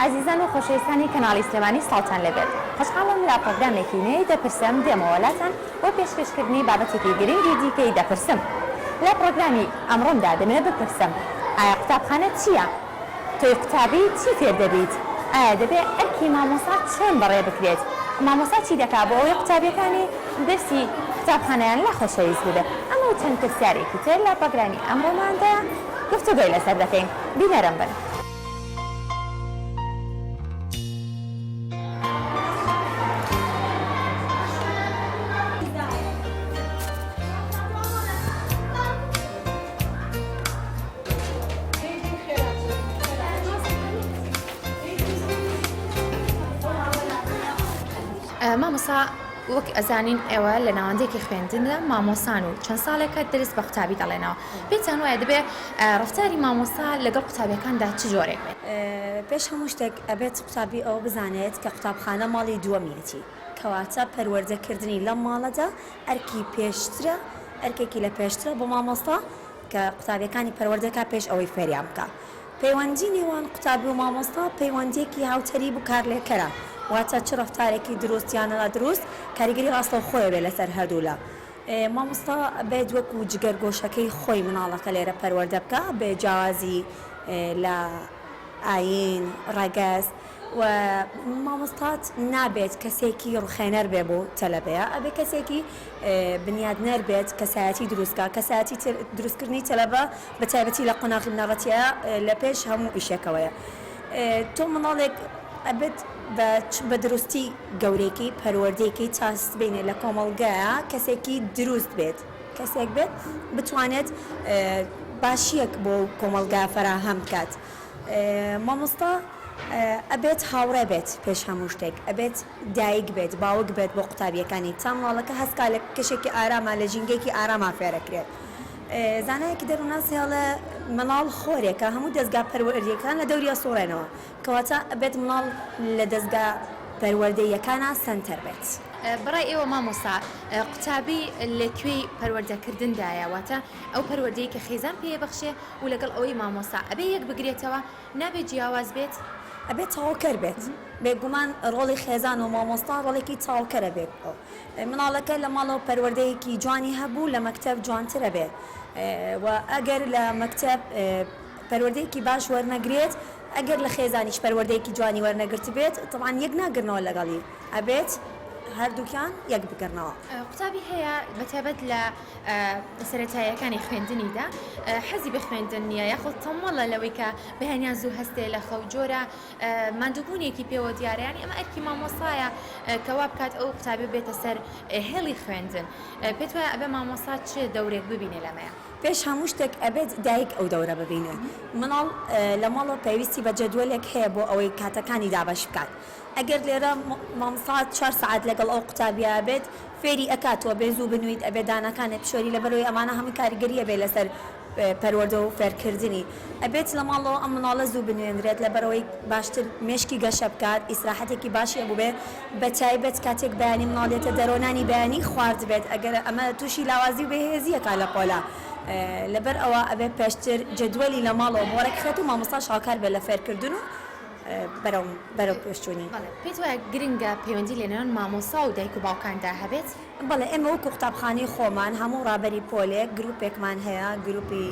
عزیزان و خۆشەویستانی کەناڵی سلێمانی ساڵتان لەبێت خۆشحاڵم لە پرۆگرامێکی نوێی دەپرسم دێمەوەلاتان بۆ پێشکەشکردنی بابەتێکی گرنگی دیکەی دەپرسم لە پرۆگرامی ئەمڕۆمدا دەمێت بپرسم ئایا قوتابخانە چییە؟ تۆی قوتابی چی فێر دەبیت؟ ئایا دەبێت ئەرکی مامۆستا چۆن بەڕێ بکرێت؟ مامۆستا چی دەکات بۆ ئەوەی قوتابیەکانی دەرسی قوتابخانەیان لە خۆشەویست ببێت؟ ئەمە و چەند پرسیارێکی تر لە پرۆگرامی ئەمڕۆماندا گفتوگۆی لەسەر دەکەین بینەرم بن. مامۆستا وەک ئەزانین ئێوە لە ناوەندێکی خوێندندا مامۆسان و چەند ساڵێکە دەرس بە قوتابی دەڵێنەوە پێتان وایە دەبێت ڕەفتاری مامۆستا لەگەڵ قوتابیەکاندا چ جۆرێک بێت؟ پێش هەموو شتێک ئەبێت قوتابی ئەوە بزانێت کە قوتابخانە ماڵی دووەمیەتی کەواتە پەروەردەکردنی لەم ماڵەدا ئەرکی پێشترە ئەرکێکی لە پێشترە بۆ مامۆستا کە قوتابیەکانی پەروەردەکە پێش ئەوەی فێریان بکە پەیوەندی نێوان قوتابی و مامۆستا پەیوەندێکی هاوتەری بکارلێکەرە واتە چ ڕەفتارێکی دروستیانەدا دروست کاریگەری ڕاستە خۆی بێ لەسەر هەردوولا مامۆستا بێت وەکو جگەرگۆشەکەی خۆی مناڵەکە لێرە پەروەردە بکە بێ جیاوازی لە ئاین ڕەگەز و مامۆستات نابێت کەسێکی ڕخێنەر بێ بۆ تەلەبەیە ئەبێ کەسێکی بنیادنەر بێت کەسایەتی دروستکە کەسایەتی دروستکردنی تەلەبە بە تایبەتی لە قۆناغی بنەڕەتیە لە پێش هەموو ئیشێکەوەیە تۆ مناڵێک ئەبێت بە دروستی گەورێکی پەروەردەیەکی چاست بینێ لە کۆمەڵگەیە کەسێکی دروست بێت کەسێک بێت بتوانێت باشیەک بۆ کۆمەڵگا فەراهەم بکات مامۆستا ئەبێت هاوڕێ بێت پێش هەموو شتێک ئەبێت دایک بێت باوک بێت بۆ قوتابیەکانی تا ماڵەکە هەستکا لە کەشێکی ئارامە لە ژینگەیەکی ئارامە فێرەکرێت زانایەکی دەرووناسی هەڵە مناڵ خۆرێکە هەموو دەستگا پەروەردەیەکان لە دەوریە سۆڕێنەوە کەواتە ئەبێت مناڵ لە دەستگا پەروەردەیەکانە سەنتەر بێت. بەڕای ئێوە مامۆستا قوتابی لەکوێی پەروەردەکردندایە واتە ئەو پەروەردەیە کە خێزان پێبەخشێ و لەگەڵ ئەوەی مامۆستا ئەبێ یەک بگرێتەوە نابێت جیاواز بێت ئەبێت تاوکەر بێت بێگومان ڕۆڵی خێزان و مامۆستا ڕۆڵێکی تاوکەرە بێت مناڵەکە لە ماڵەوە پەروەردەیەکی جوانی هەبوو لە مەکتەب جوانترە بێ و ئەگەر لە مەکتەب پەروەردەیەکی باش وەرنەگرێت ئەگەر لە خێزانیش پەروەردەیەکی جوانی وەرنەگرت بێت تەمان یەک ناگرنەوە لەگەڵی ئەبێت هەردووکیان یەک بکردنەوە. قوتابی هەیە بەتابەت لە سەرەتاییەکانی خوێندنیدا حەزی بە خوێندن نییە یاخۆ تەمەڵە لەوەی کە بەهێنیان زوو هەستێ لە خەو جۆرە ماندووبوونێکی پێوە دیارەیانی ئەمە ئەرکی مامۆستایە کەوا بکات ئەو قوتابی بێتە سەر هێڵی خوێندن پێت وایە ئەبێ مامۆستا چ دەورێک ببینێ لەمەیە؟ پێش هەموو شتێک ئەبێت دایک ئەو دەورە ببینێت مناڵ لە ماڵەوە پێویستی بە جەدوەلێک هەیە بۆ ئەوەی کاتەکانی دابەش بکات ئەگەر لێرە مامۆستا 4 ساعت لەگەڵ ئەو قوتابیە بێت فێری ئەکاتەوە بێ زوو بنویت ئەبێ دانەکانت پشۆری لەبەرەوەی ئەمانە هەموو کاریگەریە بێ لەسەر پەروەردە و فێرکردنی ئەبێت لە ماڵەوە ئەم مناڵە زوو بنوێنرێت لەبەرەوەی باشتر مێشکی گەشە بکات ئیسراحەتێکی باشیە بوو بێ بە تایبەت کاتێک بەیانی مناڵێتە دەرۆنانی بەیانی خوارد بێت ئەگەر ئەمە تووشی لاوازی و بەهێزیەکە لە پۆلا لەبەر ئەوە ئەبێ پێشتر جدوەلی لە ماڵەوە بۆڕێکخێت و مامۆستا شاکار بێت لە فێرکردن و بەرەو پێشچوونی پێت وایە گرنگە پەیوەندی لێنەوەن مامۆستا و دایک و باوکاندا هەبێت؟ بەڵێ ئێمە وەکو قوتابخانەی خۆمان هەموو ڕابەری پۆلێک گروپێکمان هەیە گروپی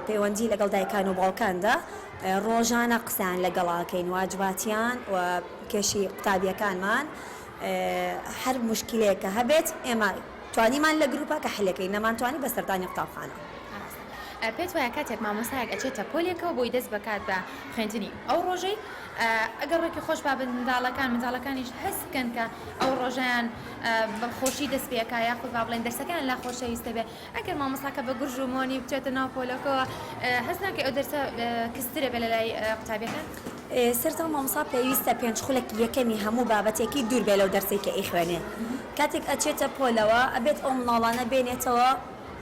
پەیوەندی لەگەڵ دایکان و باوکاندا ڕۆژانە قسەیان لەگەڵاکەین واجباتیان و کێشی قوتابیەکانمان هەر موشکیلەیەکە هەبێت ئێمە توانیمان لە گروپە کە حلەکەین نەمانتوانی بە سەردانی قوتابخانە. پێت وایە کاتێک مامۆستایەک ئەچێتە پۆلێکەوە بۆی دەست بکات بە خوێندنی ئەو ڕۆژەی ئەگەر ڕێکی خۆش با منداڵەکانیش هەست بکەن کە ئەو ڕۆژیان بە خۆشی دەست پێکا یاخود با بڵێن دەرسەکان لا خۆشەویستە بێ ئەگەر مامۆستاکە بە گورژ و مۆنی بچێتە ناو پۆلەکەوە هەست ناکە ئەو دەرسە کەسترە بێ لە لای قوتابیەکان؟ سەرتا مامۆستا پێویستە پێنج خولێکی یەکەمی هەموو بابەتێکی دوور بێ لەو دەرسێکی ئەیخوێنێ کاتێک ئەچێتە پۆلەوە ئەبێت ئەو مناڵانە بێنێتەوە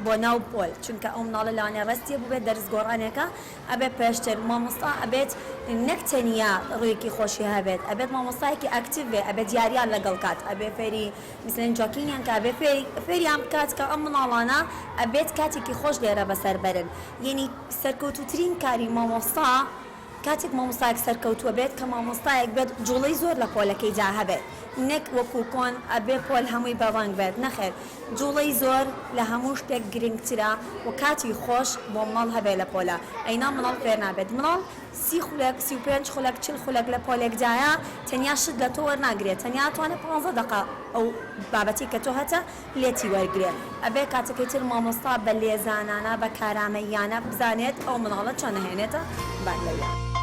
بۆ ناو پۆل چونکە ئەو مناڵە لەوانێ ڕستیە بوو بێت دەرسگۆڕانێکە ئەبێت پێشتر مامۆستا ئەبێت نەک تەنیا ڕوویەکی خۆشی هەبێت ئەبێت مامۆستایەکی ئەکتیڤ بێ ئەبێت یاریان لەگەڵ کات ئەبێ فێری مثلەن جۆکینیان کە ئەبێ فێریان بکات کە ئەم مناڵانە ئەبێت کاتێکی خۆش لێرە بەسەر بەرن یعنی سەرکەوتووترین کاری مامۆستا کاتێک مامۆستایەک سەرکەوتووە بێت کە مامۆستایەک بێت جوڵەی زۆر لە پۆلەکەی جا هەبێت نەک وەکو کۆن ئەبێ پۆل هەمووی بەڕنگ بێت نەخێر جوڵەی زۆر لە هەموو شتێک گرنگترە و کاتی خۆش بۆ مەڵ هەبێت لە پۆلە ئەینا مناڵ فێر نابێت مناڵ 30 خولەک 35 خولەک 40 خولەک لە پۆلێک جایە تەنیا شت لە تۆ وەرناگرێت تەنیا توانێت 15 دقە ئەو بابەتی کە تۆ هەتە لێتی وەرگێت ئەبێ کاتەکەی تر مامۆستا بە لێزانانە بە کارامەیانە بزانێت ئەو مناڵە چۆن نەهێنێتە بارلەوە.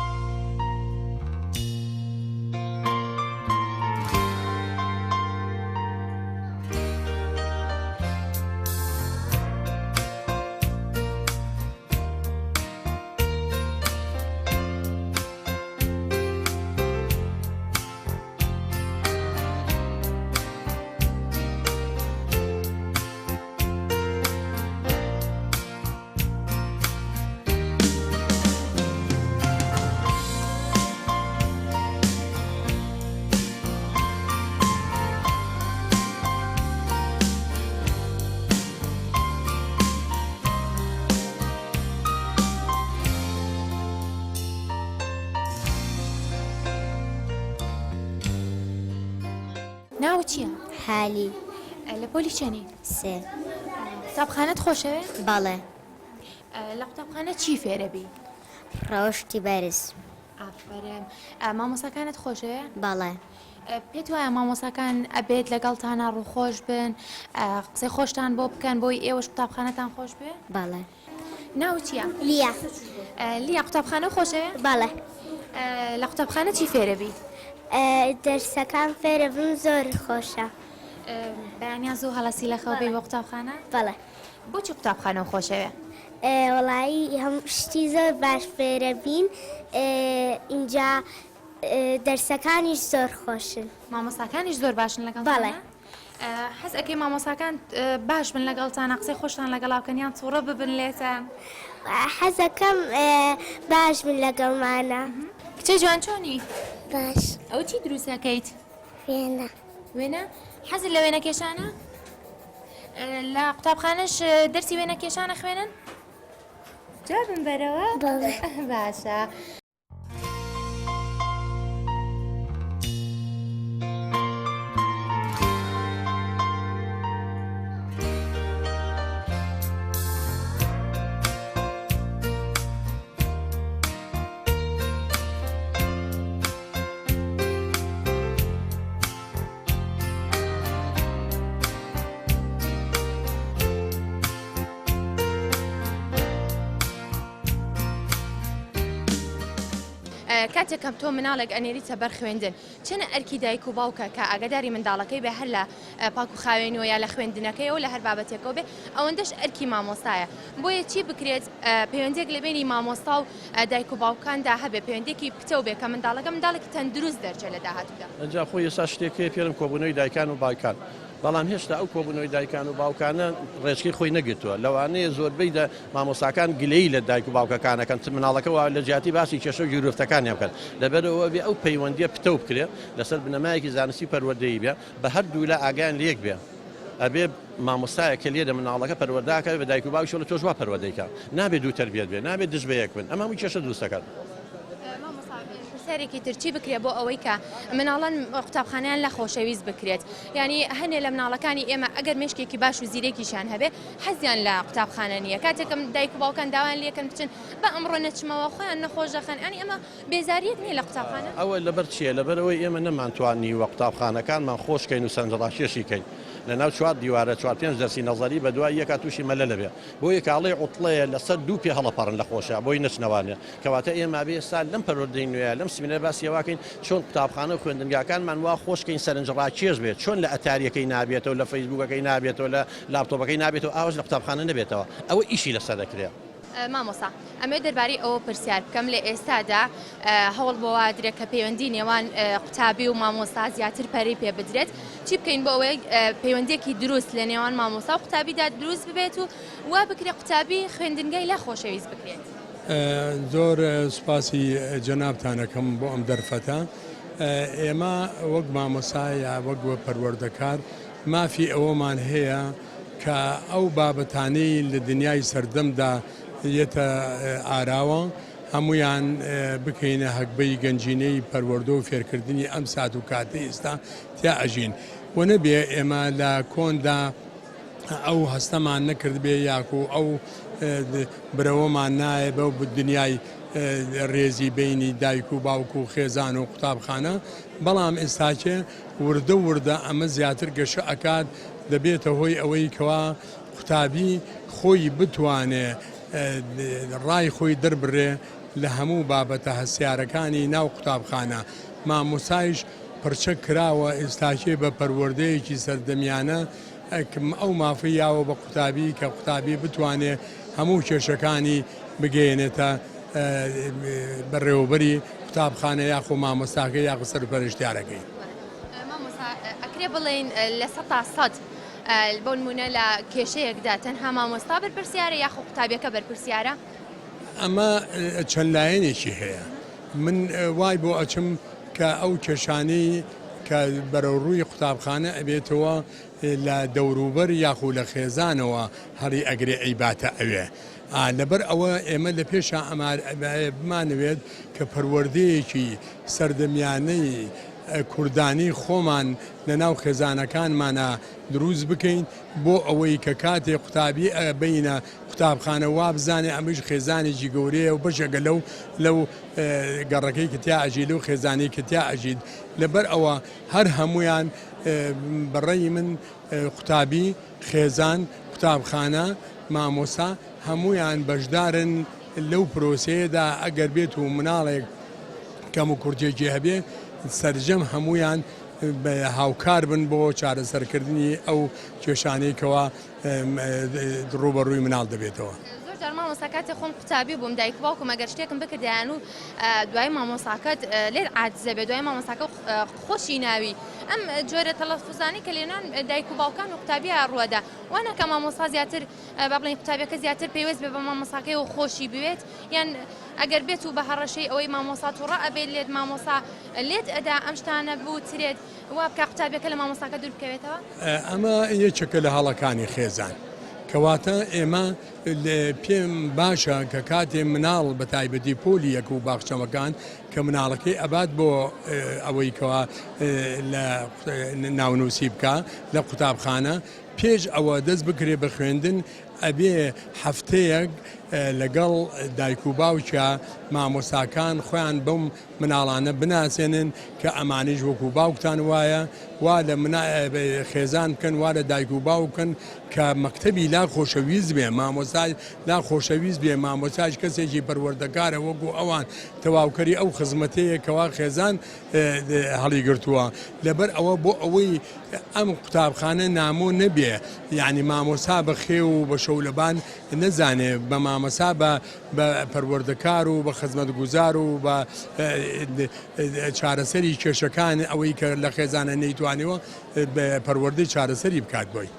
ناوت چییە؟ حالی لە پۆلی چێنی؟ سێ قوتابخانەت خۆشەوێ؟ بەڵێ لە قوتابخانە چی فێرەبی؟ ڕەوشتی بەرز ئافرەم مامۆساکانت خۆشەوێ؟ بەڵێ پێت وایە مامۆساکان ئەبێت لەگەڵتانە ڕووخۆش بن قسەی خۆشتان بۆ بکەن بۆی ئێوەش قوتابخانەتان خۆش بێ؟ بەڵێ ناوت چییە؟ لیا لیا قوتابخانە خۆشەوێ؟ بەڵێ لە قوتابخانە چی فێرەبی؟ دەرسەکان فێرە بن زۆر خۆشە بەیانیان زوو هەڵەسی لە خەو بێ بۆ قوتابخانە؟ بەڵێ بۆچی قوتابخانە خۆشەوێ؟ وەڵایی هەموو شتی زۆر باش فێرە بین اینجا دەرسەکانیش زۆر خۆشن مامۆساکانیش زۆر باشن لەگەڵ؟ بەڵێ حەز ئەکەی مامۆساکان باش بن لەگەڵتانە قسەی خۆشتان لەگەڵاوکەنیان تووڕە ببن لێتان؟ حەزەکەم باش بن لەگەڵمانە کچە جوان چۆنی؟ باش ئەو چی دروستەکەیت؟ وێنە وێنە؟ حەزت لە وێنە کێشانە؟ لە قوتابخانەش دەرسی وێنە کێشانە خوێنن؟ جوابم بەرەوە؟ بەڵێ باشە. کاتێکم تۆ مناڵێک ئەنێریتە بەر خوێندن چەنە ئەرکی دایک و باوکە کە ئاگاداری منداڵەکەی بێ هەر لە پاک و خاوێنەوە یا لە خوێندنەکەیەوە لە هەر بابەتێکەوە بێ ئەوەندەش ئەرکی مامۆستایە بۆیە چی بکرێت پەیوەندێک لە بینی مامۆستا و دایک و باوکاندا هەبێ پەیوەندێکی پتە و بێ کە منداڵێکی تەندروست دەرچێت لە داهاتوودا. ئەجا خۆی ئێستا شتێکی پێرم کۆبوونەوەی دایکان و باوکان بەڵام هێشتا ئەو کۆبوونەوەی دایکان و باوکانە ڕێچکەی خۆی نەگرتووە لەوانەیە زۆربەی مامۆساکان گلەی لە دایک و باوکەکانەکەن مناڵەکەەوە لە جیاتی باسی کێشە و گیرفتەکانیان بکەن لەبەرەوە بێ ئەو پەیوەندیە پتە و بکرێت لەسەر بنەمایەکی زانستی پەروەردەیی بێ بە هەردوو لە ئاگیان لەیەک بێ ئەبێ مامۆستایە کە لێ دە مناڵەکە پەروەرداکە بە دایک و باوکی لە تۆش وا پەروەردەیکە نابێت دوو تەربیەت بێ نابێت دژ بە یەک بن ئەمە هەمووی کێشە دروستەکەن. سەرێکی ترچی بکرێت بۆ ئەوەی کە مناڵان قوتابخانیان لە خۆشەویست بکرێت ینی هەنێ لە مناڵەکانی ئێمە ئەگەر مشکێکی باش و زیرێکیشان هەبێ حەزیان لە قوتابخانە نییە کاتێکم دایک و باوکان داوان لێکن بچن بە ئەمڕۆ نەچمەوە خۆیان نەخۆش دەخەن ئەنی ئەمە بێزاریەک نییە لە قوتابخانە ئەوە لەبەر چییە لەبەرەوەی ئێمە نەمانتوانی وە قوتابخانەکانمان خۆشکەین و سەرنجڕاکێشیکەین لە ناو چوار دیوارە 4-5 دەرسی نەزەری بە دوای یەکات تووشی مەلە لەبێ بۆیە کاڵی عوتڵەیە لەسەر دوو پێ هەڵەپەڕن لە خۆشە بۆی نەچنەوانێ کەواتە ئێمە بێ سال لەم پەروەردەی نوێیە لەم سمینە باسیەواکەین چۆن قوتابخانە و خوێندنگاکانمان وا خۆشکەین سەرنجڕاکێش بێت چۆن لە ئەتاریەکەی نابێتەوە لە فەیسبووکەکەی نابێتەوە لە لاپتۆپەکەی نابێتەوە ئاوەش لە قوتابخانە نەبێتەوە ئەوە ئیشی لەسەر دەکرێت. مامۆسا ئەمێ دەربارەی ئەوە پرسیار بکەم لە ئێستادا هەوڵ بۆ درێت کە پەیوەندی نێوان قوتابی و مامۆستا زیاتر پەری پێ بدرێت چی بکەین بۆ ئەوەی پەیوەندێکی دروست لە نێوان مامۆستا و قوتابیدا دروست ببێت و وا بکرێت قوتابی خوێندنگای لە خۆشەویست بکرێت. زۆر سوپاسی جەنابتانەکەم بۆ ئەم دەرفەتە ئێمە وەک مامۆسا یا وەک پەروەردەکار مافی ئەوەمان هەیە کە ئەو بابەتانەی لە دنیای سەردەمدا یەتە ئاراوە هەمویان بکەینە هەکبەی گەنجینەی پەروەردە و فێرکردنی ئەم سات و کاتە ئێستا تیا ئەژین و نەبێ ئێمە لە کۆندا ئەو هەستەمان نەکرد بێ یاکو ئەو برەوەمان نایە بەو دنیای ڕێزی بینی دایک و باوک و خێزان و قوتابخانە بەڵام ئێستاکێ وردە وردە ئەمە زیاتر گەشە ئەکات دەبێتە هۆی ئەوەی کەوا قوتابی خۆی بتوانێ ڕای خۆی دەربڕێ لە هەموو بابەتە هەسیارەکانی ناو قوتابخانە مامۆسایش پرچە کراوە ئێستاکێ بە پەروەردەیەکی سەردەمیانە ئەو مافی یاوە بە قوتابی کە قوتابی بتوانێ هەموو کێشەکانی بگەێنێتە بەڕێوەبەری قوتابخانە یاخۆ مامۆستاکە یاخۆ سەرپەرشتیارەکەی. ئەکرێ بڵێن لە 100 بۆ نمونە لە کێشەیەکدا تەنها مامۆستا بەرپرسیارە یاخۆ قوتابیەکە بەرپرسیارە؟ ئەمە چەند لایەنێکی هەیە من وای بۆ ئەچم کە ئەو کێشانەی کە بەرەوڕووی قوتابخانە ئەبێتەوە لە دەوروبەر یاخو لە خێزانەوە هەڕی ئەگرێ ئەیباتە ئەوێ لەبەر ئەوە ئێمە لە پێشە بمانەوێت کە پەروەردەیەکی سەردەمیانەی کوردانی خۆمان لە ناو خێزانەکانمانە دروست بکەین بۆ ئەوەی کە کاتێک قوتابی بینە قوتابخانە وا بزانێ ئەمەش خێزانێکی گەورەیە و بەشێکە لەو گەڕەکەی کتیا ئەژید و خێزانی کتیا ئەژید لەبەر ئەوە هەر هەمویان بەڕێی من قوتابی خێزان قوتابخانە مامۆسا هەمویان بەشدارن لەو پرۆسەیەدا ئەگەر بێت و مناڵێک کەم و کورتێکی هەبێ سەرجەم هەمویان هاوکار بن بۆ چارەسەرکردنی ئەو کێشانەیەکەوە ڕوبەڕووی مناڵ دەبێتەوە. زۆر مامۆساکاتی خۆم قوتابی بووم دایک باوکم ئەگەر شتێکم بکردیان و دوای مامۆساکەت لێر عاجزە بێت دوای مامۆساکە خۆشی ناوی ئەم جۆرە تەلەفوزانی کە لێنان دایک و باوکان و قوتابی ڕووەدا وانە کە مامۆسا زیاتر با بڵێن قوتابیەکە زیاتر پێویست بێ بە مامۆساکەی و خۆشی بوێت یان ئەگەر بێت و بە هەڕەشەی ئەوەی مامۆسا تووڕە ئەبێت لێت مامۆسا لێت ئەدا ئەم شتانە بوو ترێت وا بکە قوتابیەکە لە مامۆساکە دوور بکەوێتەوە؟ ئەمە یەکێکە لە هەڵەکانی خێزان کەواتە ئێمە پێم باشە کە کاتێ مناڵ بە تایبەتی پۆلی یەک و باخچەمەکان کە مناڵەکەی ئەبات بۆ ئەوەی کەوا لە ناونووسی بکە لە قوتابخانە پێش ئەوە دەست بکرێ بە خوێندن ئەبێ هەفتەیەک لەگەڵ دایک و باوکە مامۆساکان خۆیان بەم مناڵانە بناسێنن کە ئەمانیش وەکو باوکتان وایە وا لە خێزان بکەن وا لە دایک و باوکن کە مەکتەبی لا خۆشەویست بێ مامۆسای لا خۆشەویست بێ مامۆساش کەسێکی پەروەردەکارە وەکو ئەوان تەواوکەری ئەو خزمەتەیە کەوا خێزان هەڵی گرتووە لەبەر ئەوە بۆ ئەوەی ئەم قوتابخانە نامۆ نەبێ یعنی مامۆسا بە خێ و بە شەولەبان نەزانێ بە مامۆسا بە پەروەردەکار و بە خزمەتگوزار و بە چارەسەری کێشەکان ئەوەی کە لە خێزانە نەیتوانیەوە بە پەروەردەی چارەسەری بکات بۆی.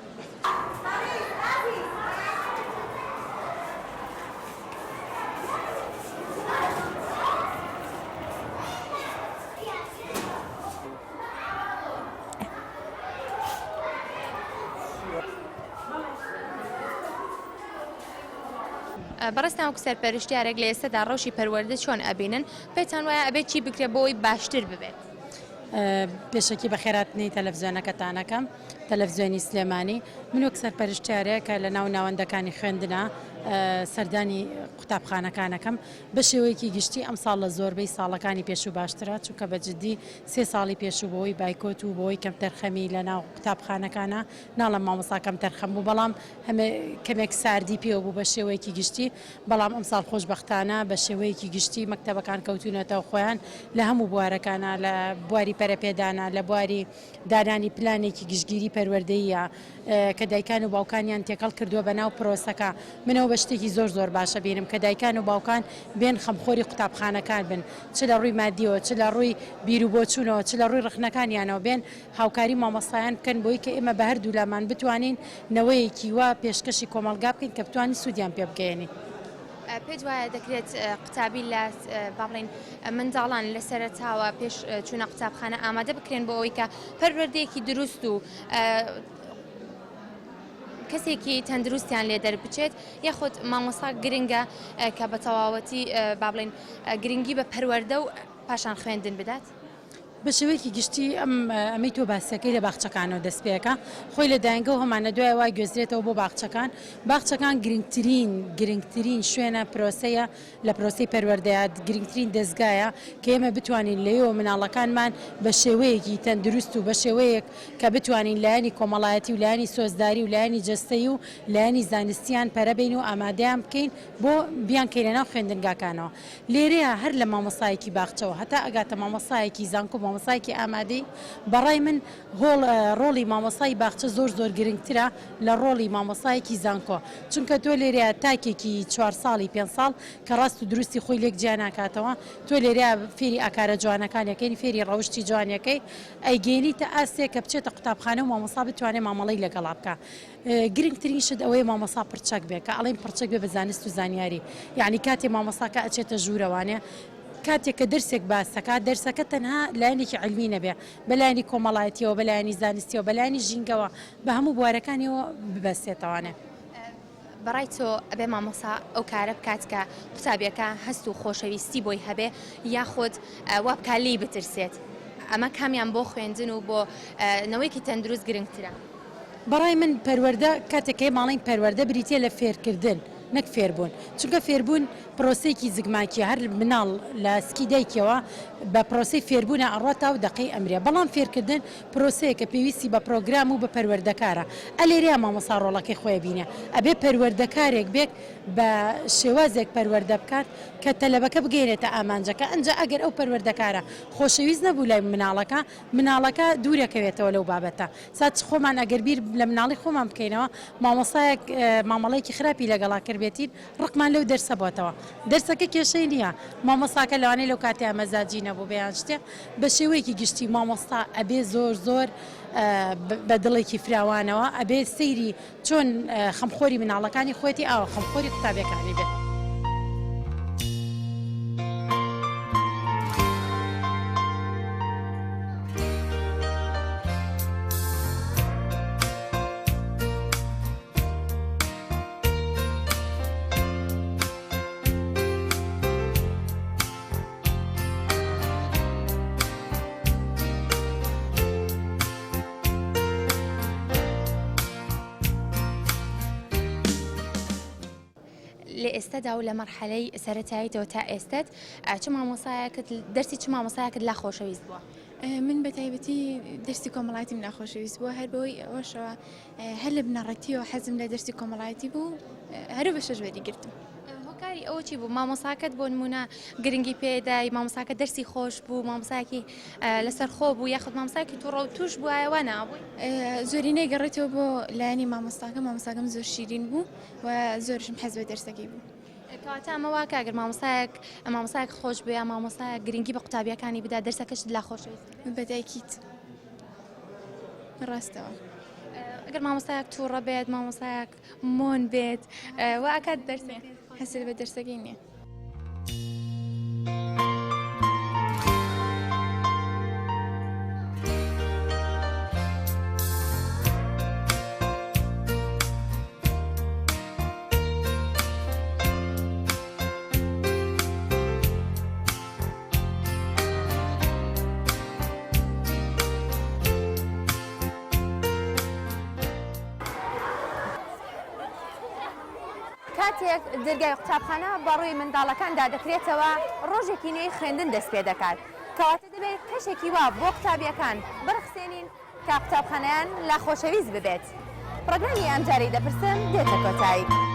بەڕستان وەکو سەرپەرشتیارێک لە ئێستادا ڕەوشی پەروەردە چۆن ئەبینن پێتان وایە ئەبێت چی بکرێت بۆی باشتر ببێت؟ پێشەکی بە خێراتنی تەلەڤیزیۆنەکەتانەکەم تەلەڤیزیۆنی سلێمانی من وەک سەرپەرشتیارەیە لە ناو ناوەندەکانی خوێندنە سەردانی قوتابخانەکانەکەم بە شێوەیەکی گشتی ئەم ساڵ لە زۆربەی ساڵەکانی پێشوو باشترە چونکە بەجددی 3 ساڵی پێشوو بۆی بایکۆت و بۆی کەم تەرخەمی لە ناو قوتابخانەکانە ناڵم مامۆساکەم تەرخەم بوو بەڵام هەمێ کەمێک ساردی پێوە بوو بە شێوەیەکی گشتی بەڵام ئەم ساڵ خۆشبەختانە بە شێوەیەکی گشتی مەکتەبەکان کەوتونەتەوە خۆیان لە هەموو بوارەکانە لە بواری پەرەپێدانە لە بواری دادانی پلانێکی گشتگیری پەروەردەیە کە دایکان و باوکانیان تێکەڵ کردووە بە ناو پرۆسەکە منەوە بە شتێکی زۆر باشە بینم کە دایکان و باوکان بێن خەمخۆری قوتابخانەکان بن چ لە ڕووی مادیەوە چ لە ڕووی بیر و بۆچوونەوە چ لە ڕووی ڕخنەکانیانەوە بێن هاوکاری مامۆستایان بکەن بۆی کە ئێمە بە هەردوو لامان بتوانین نەوەیەکی وا پێشکەشی کۆمەلگا بکەین کە بتوانین سوودیان پێ بگەێنی. پێت وایە دەکرێت قوتابی لە باڵێن منداڵان لە سەرەتاوە پێش چوونە قوتابخانە ئامادە بکرێن بۆ ئەوەی کە پەروەردەیەکی دروست و کەسێکی تەندروستیان لێ دەربچێت یاخود مامۆستا گرنگە کە بە تەواوەتی با بڵێن گرنگی بە پەروەردە و پاشان خوێندن بدات؟ بە شێوەیەکی گشتی ئەمەی تۆ باسەکەی لە باخچەکانەوە دەست پێەکە خۆی لە دایانگە و هەمانە دوای وای گوێزرێتەوە بۆ باخچەکان گرنگترین شوێنە پرۆسەیە لە پرۆسی پەروەردەیە گرنگترین دەستگایە کە ئێمە بتوانین لەوێ مناڵەکانمان بە شێوەیەکی تەندروست و بە شێوەیەک کە بتوانین لایەنی کۆمەڵایەتی و لایەنی سۆزداری و لایەنی جەستەی و لایەنی زانستیان پەرەبین و ئامادەیان بکەین بۆ بیان کەی لەناو خوێندنگاکانەوە لێرەیە هەر لە مامۆستایەکی باخچەوە هەتا ئەگاتە مامۆستایەکی زانکۆ مامۆستایەکی ئامادەی بەڕای من ڕۆڵی مامۆستای باخچە زۆر گرنگترە لە ڕۆڵی مامۆستایەکی زانکۆ چونکە تۆ لێرەیە تاکێکی 4 ساڵی 5 ساڵ کە ڕاست و دروستی خۆی لێک جیا ناکاتەوە تۆ لێرەیە فێری ئاکارە جوانەکانەکەی فێری ڕەوشی جوانەکەی ئەیگەێنیتە ئاستێک کە بچێتە قوتابخانە و مامۆستا بتوانێت مامەڵەی لەگەڵا بکە گرنگترین شت ئەوەیە مامۆستا پرچەک بێ کە ئەڵێن پرچەک بێ بە زانست و زانیاری یعنی کاتێ مامۆستاکە ئەچێتە ژوورەوانێ کاتێک کە دەرسێک باسەکە دەرسەکە تەنها لایەنێکی علمی نەبێ بەلایانی کۆمەڵایەتیەوە بەلایانی زانستیەوە بەلایانی ژینگەوە بە هەموو بوارەکانیەوە ببەستێتەوانێ بەڕای تۆ ئەبێ مامۆستا ئەو کارە بکات کە قوتابیەکە هەست و خۆشەویستی بۆی هەبێ یاخود وا بکات لی بترسێت ئەمە کامیان بۆ خوێندن و بۆ نەوەیەکی تەندروست گرنگترە بەڕای من پەروەردە کاتێکەکەی ماڵین پەروەردە بریتە لە فێرکردن نەک فێربوون چونکە فێربوون پرۆسەیەکی زگماکیە هەر مناڵ لە سکی دایکەوە بە پرۆسی فێربوونە ئەڕۆتا و دقی ئەمرە بەڵام فێرکردن پرۆسەیە کە پێویستی بە پرۆگرام و بە پەروەردەکارە ئەلێریا مامۆستا ڕۆڵەکەی خۆی بینە ئەبێ پەروەردەکارێک بێت بە شێوازێک پەروەردە بکات کە تەلەبەکە بگەێنێتە ئامانجەکە ئەنجا ئەگەر ئەو پەروەردەکارە خۆشەویست نەبوو لای مناڵەکە دوورەکەوێتەوە لەو بابەتە ساچ خۆمان ئەگەر بیر لە مناڵی خۆمان بکەینەوە مامۆستایەک مامەڵەیەکی خراپی لەگەڵا کردبێتین ڕقمان لەو دەرسە بۆتەوە دەرسەکە کێشەی نییە مامۆستاکە لەوانەیە لەو کاتیا مەزاجی نەبوو بەیان شتێ بە شێوەیەکی گشتی مامۆستا ئەبێ زۆر بە دڵێکی فراوانەوە ئەبێ سەیری چۆن خەمخۆری مناڵەکانی خۆەتی ئاوە خەمخۆری قوتابیەکانی بێت لە ئێستادا و لە مەرحەلەی سەرەتاییتەوە تا ئێستت چ مامۆسایەکت دەرسی چ مامۆسایەکت لا خۆشەویست بووە؟ من بە تایبەتی دەرسی کۆمەڵایەتیم ناخۆشەویست بووە هەر بەوەی ئەوەشەوە هەر لە بنەڕەتیەوە حەزم لە دەرسی کۆمەڵایەتی بوو هەرو بە شەژوەری گرتم. هۆکاری ئەوە چی بوو مامۆساکەت بۆ نمونە گرنگی پێدای مامۆساکە دەرسی خۆش بوو مامۆسایەکی لەسەر خۆ بوو یاخود مامۆسایەکی تووڕە و توش بوو ئایوە نابووی؟ زۆرینەی گەڕێتەوە بۆ لایەنی مامۆستاکەم زۆر شیرین بوو و زۆرشم حەز بە دەرسەکەی بوو. کەواتە ئەمە واکە ئەگەر مامۆسایەک خۆش بێ مامۆسایە گرنگی بە قوتابیەکانی بدا دەرسەکەش لا خۆشەویست بەدایکیت ڕاستەوە. ئەگەر مامۆسایەک تووڕە بێت مامۆسایەک مۆن بێت واکات دەرسێ حەسل بە دەرسەکەی نییە. کاتێک دەرگای قوتابخانە بەڕووی منداڵەکاندا دەکرێتەوە ڕۆژێکی نوێی خوێندن دەست پێ دەکات کەواتە دەبێت کەشێکی وا بۆ قوتابیەکان بڕخسێنین کە قوتابخانەیان لا خۆشەویست ببێت. پرۆگرامی ئەم جارەی دەپرسم دێتە کۆتایی.